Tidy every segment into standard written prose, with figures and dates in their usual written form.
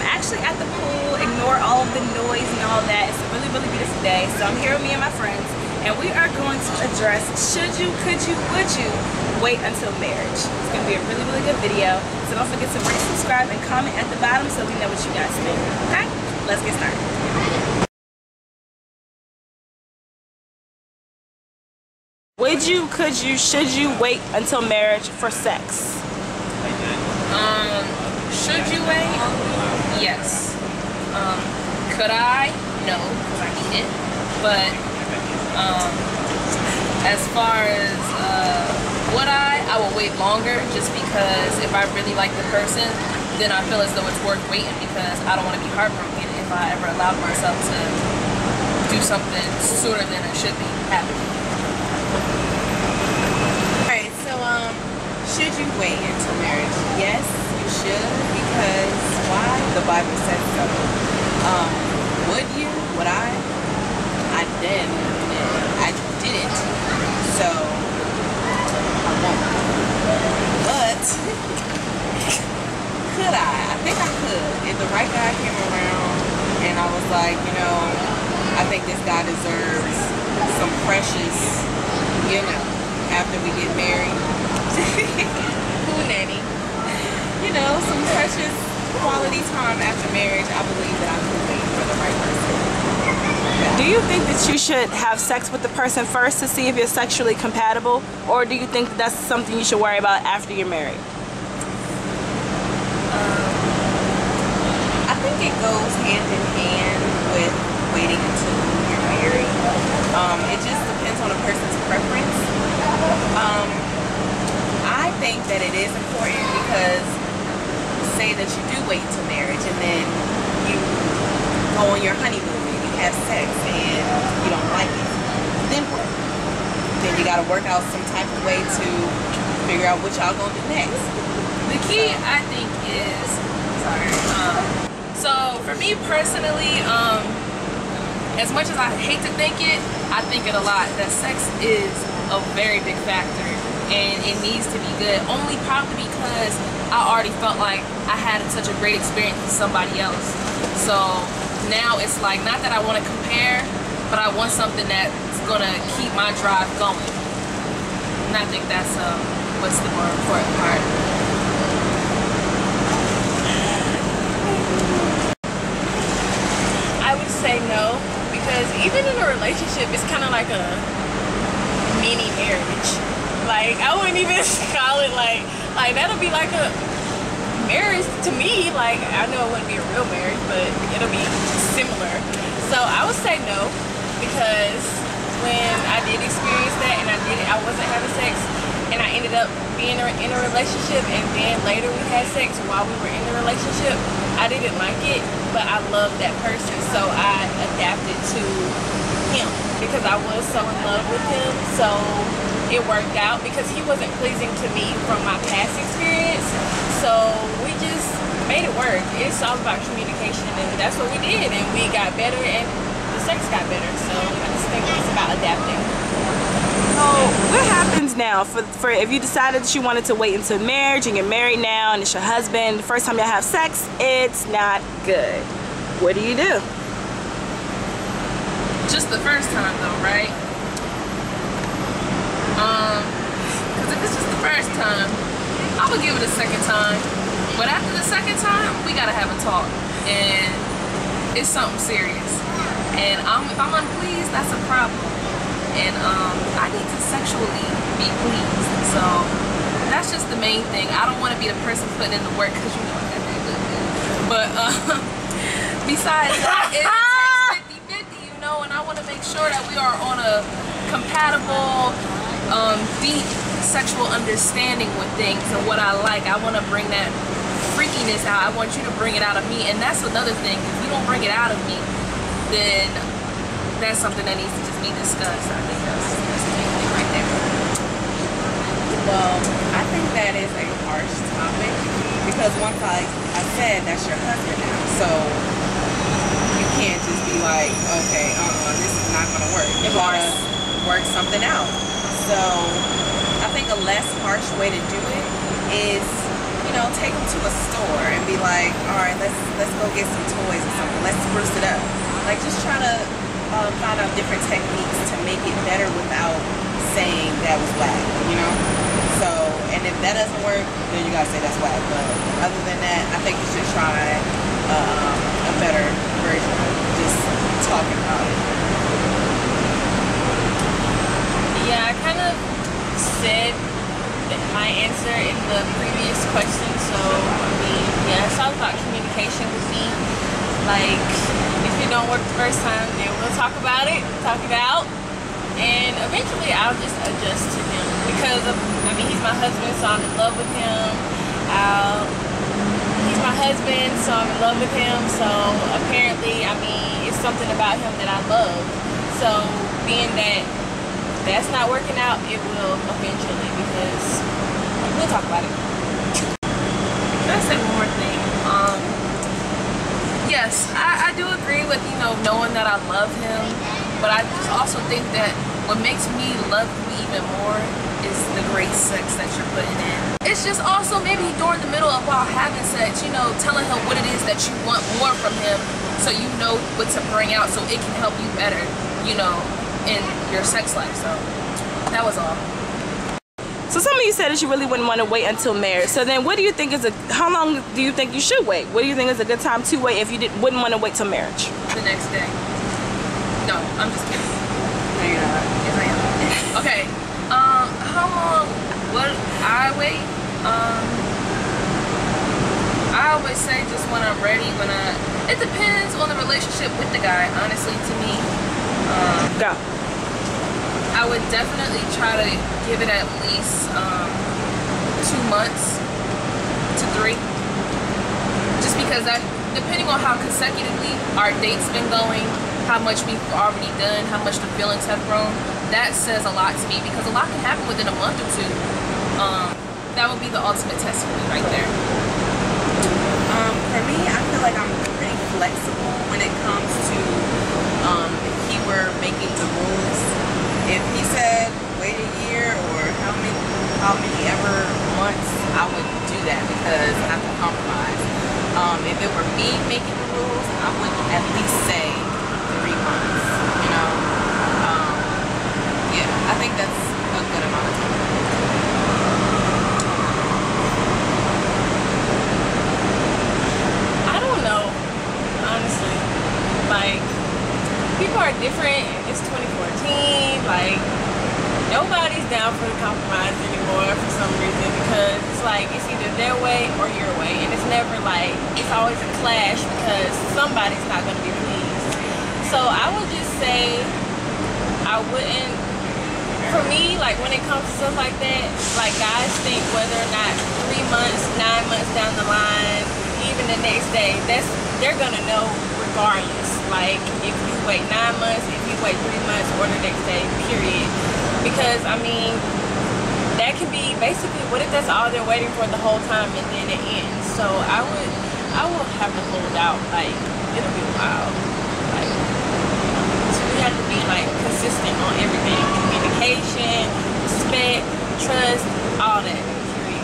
actually at the pool. Ignore all of the noise and all that. It's a really, really beautiful day. So I'm here with me and my friends, and we are going to address should you, could you, would you wait until marriage. It's going to be a really, really good video. So don't forget to rate, subscribe, and comment at the bottom so we know what you guys think. Okay? Let's get started. Would you, could you, should you wait until marriage for sex? Should you wait? Yes. Could I? No, because I need it. But as far as would I will wait longer, just because if I really like the person, then I feel as though it's worth waiting, because I don't want to be heartbroken if I ever allowed myself to do something sooner than it should be happening. Alright, so should you wait until marriage? Yes, you should, because why? The Bible says so. Would you? Would I? I didn't. I didn't. So I won't. But could I? I think I could. If the right guy came around and I was like, you know, I think this guy deserves some precious, you know, after we get married. Who nanny? You know, some precious quality time after marriage. I believe that I could wait for the right person. Yeah. Do you think that you should have sex with the person first to see if you're sexually compatible, or do you think that that's something you should worry about after you're married? I think it goes hand in hand with waiting until you're married. It just depends on a person's preference. I think that it is important, because say that you do wait until marriage and then you go on your honeymoon and you have sex and you don't like it. Then what? Then you gotta work out some type of way to figure out what y'all gonna do next. The key, I think, is so for me personally, as much as I hate to think it, I think it a lot, that sex is a very big factor, and it needs to be good, only probably because I already felt like I had such a great experience with somebody else. So now it's like, not that I want to compare, but I want something that's gonna keep my drive going. And I think that's what's the more important part. I would say no, because even in a relationship, it's kind of like a mini marriage. Like, I wouldn't even call it like that'll be like a marriage to me. Like, I know it wouldn't be a real marriage, but it'll be similar. So I would say no, because when I did experience that and I wasn't having sex, and I ended up being in a relationship, and then later we had sex while we were in the relationship, I didn't like it, but I loved that person, so I adapted to him, because I was so in love with him. So it worked out, because he wasn't pleasing to me from my past experience, so we just made it work. It's all about communication, and that's what we did, and we got better, and the sex got better. So I just think it's about adapting. So what happens now for if you decided that you wanted to wait until marriage and you're married now and it's your husband, the first time y'all have sex, it's not good? What do you do? Just the first time though, right? Because if it's just the first time, I would give it a second time. But after the second time, we gotta have a talk, and it's something serious. And if I'm unpleased, that's a problem. And I need to sexually be pleased. So that's just the main thing. I don't want to be the person putting in the work, because you know I got that good. But besides that, it takes 50-50, you know, and I want to make sure that we are on a compatible, deep sexual understanding with things and what I like. I want to bring that freakiness out. I want you to bring it out of me, and that's another thing. If you don't bring it out of me, then that's something that needs to just be discussed. I think that's the main thing right there. Well, I think that is a harsh topic, because once I said that's your husband now, so you can't just be like, okay, this is not gonna work. You gotta work something out. So I think a less harsh way to do it is, you know, take them to a store and be like, all right, let's go get some toys or something. Let's spruce it up. Like, just try to find out different techniques to make it better without saying that was whack, you know? So, and if that doesn't work, then you gotta say that's whack. But other than that, I think you should try a better version of just talking about it. Yeah, I kind of said my answer in the previous question. So, I mean, yeah, it's all about communication with me. Like, if it don't work the first time, then we'll talk about it, talk it out, and eventually I'll just adjust to him. Because, I mean, he's my husband, so I'm in love with him. He's my husband, so I'm in love with him. So, apparently, I mean, it's something about him that I love. So, being that that's not working out, it will eventually, because we'll talk about it. Can I say one more thing? Yes, I do agree with, you know, knowing that I love him, but I just also think that what makes me love you even more is the great sex that you're putting in. It's just also maybe during the middle of while having sex, you know, telling him what it is that you want more from him, so you know what to bring out, so it can help you better, you know, in your sex life. So that was all. So some of you said that you really wouldn't want to wait until marriage. So then what do you think is how long do you think you should wait? What do you think is a good time to wait if you wouldn't want to wait till marriage? The next day. No, I'm just kidding. No, you're not. Yes, I am. Okay. How long would I wait? I always say just when I'm ready, it depends on the relationship with the guy, honestly, to me. Go. I would definitely try to give it at least 2 months to 3. Just because depending on how consecutively our date's been going, how much we've already done, how much the feelings have grown, that says a lot to me, because a lot can happen within a month or 2. That would be the ultimate test for me right there. For me, I feel like I'm pretty flexible when it comes to if he were making the rules. If he said wait a year or how many ever months, I would do that because I have to compromise. If it were me making the rules, I would at least say 3 months, you know? Yeah, I think that's a good amount of time. I don't know, honestly. Like, people are different. It's 2014. Like, nobody's down for the compromise anymore for some reason, because it's like it's either their way or your way, and it's never like, it's always a clash because somebody's not going to be pleased. So I would just say I wouldn't. For me, like, when it comes to stuff like that, like, guys think whether or not 3 months, 9 months down the line, even the next day, they're gonna know regardless. Like, if you wait 9 months, if you wait 3 months, or the next day, period. Because, I mean, that can be basically, what if that's all they're waiting for the whole time and then it ends? So I will have to hold out. Like, it'll be a while. Like, so we have to be, like, consistent on everything. Communication, respect, trust, all that. Period.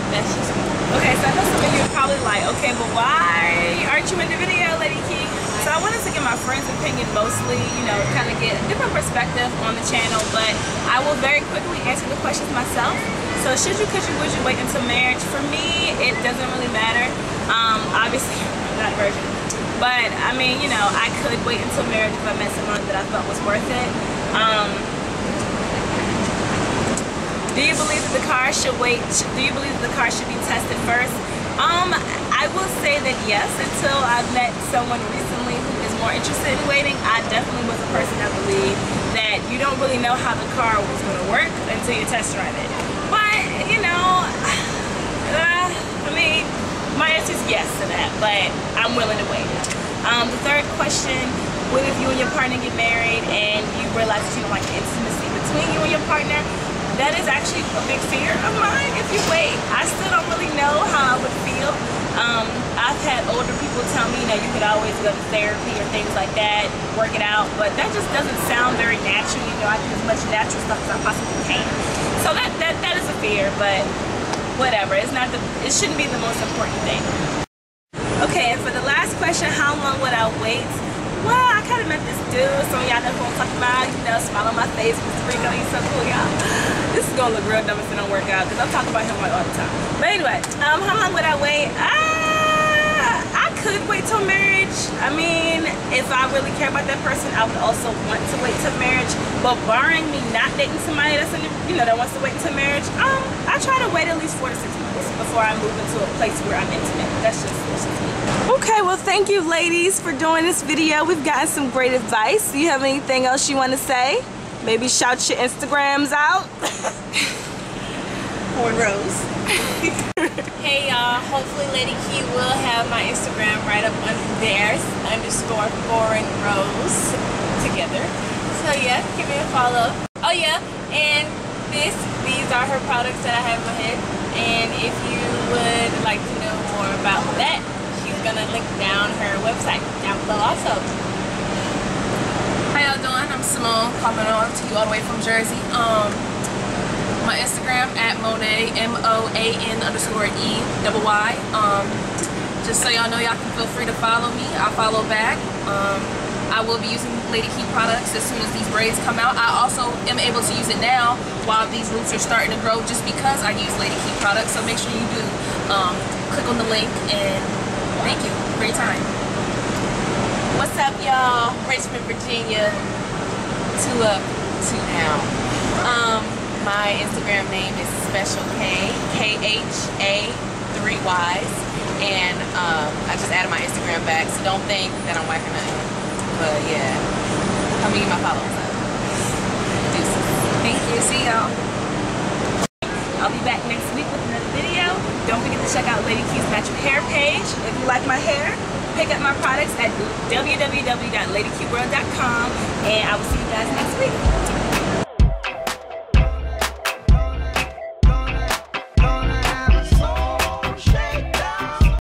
That's just me. Okay, so I know some of you are probably like, okay, but why aren't you in the video, Lady Key? So I wanted to get my friend's opinion mostly, you know, kind of get a different perspective on the channel, but I will very quickly answer the questions myself. So should you, could you, would you wait until marriage? For me, it doesn't really matter. Obviously, I'm not a virgin. But, I mean, you know, I could wait until marriage if I met someone that I thought was worth it. Do you believe that the car should wait? Do you believe that the car should be tested first? I will say that yes, until I've met someone recently who is more interested in waiting. I definitely was a person that believed that you don't really know how the car was going to work until you test drive it. But, you know, I mean, my answer is yes to that, but I'm willing to wait. The third question, what if you and your partner get married and you realize that you don't like the intimacy between you and your partner? That is actually a big fear of mine if you wait. I still don't really know how I would feel. I've had older people tell me, you know, you could always go to therapy or things like that, work it out, but that just doesn't sound very natural. You know, I do as much natural stuff as I possibly can. So that is a fear, but whatever. It shouldn't be the most important thing. Okay, and for the last question, how long would I wait? Well, I kind of met this dude. Some of y'all know who I'm talking about. You know, smile on my face, Mr. Rico, he's so cool, y'all. This is gonna look real dumb if it don't work out, because I'm talking about him like all the time. But anyway, how long would I wait? I could wait till marriage. I mean, if I really care about that person, I would also want to wait till marriage. But barring me not dating somebody that's that wants to wait until marriage, I try to wait at least 4 to 6 months before I move into a place where I'm intimate. That's just me. Okay, well, thank you, ladies, for doing this video. We've gotten some great advice. Do you have anything else you want to say? Maybe shout your Instagrams out. Cornrows. Hey y'all, hopefully Lady Key will have my Instagram right up under theirs, _foreignrose together. So yeah, give me a follow. Oh yeah, and these are her products that I have in my head. And if you would like to know more about that, she's gonna link down her website down below also. How y'all doing? I'm Simone, coming on to you all the way from Jersey. My Instagram at Monet, MOAN_EYY. Just so y'all know, y'all can feel free to follow me. I'll follow back. I will be using Lady Key products as soon as these braids come out. I also am able to use it now while these roots are starting to grow, just because I use Lady Key products. So make sure you do click on the link, and thank you for your time. What's up, y'all? Richmond, Virginia. 2 up, 2 down. My Instagram name is Special K, KHA 3 Ys, and I just added my Instagram back, so don't think that I'm whacking nothing. But yeah, come and get my followers up. Deuces. Thank you. See y'all. I'll be back next week with another video. Don't forget to check out Lady Key's Natural Hair page. If you like my hair, pick up my products at www.ladykeyworld.com, and I will see you guys next week.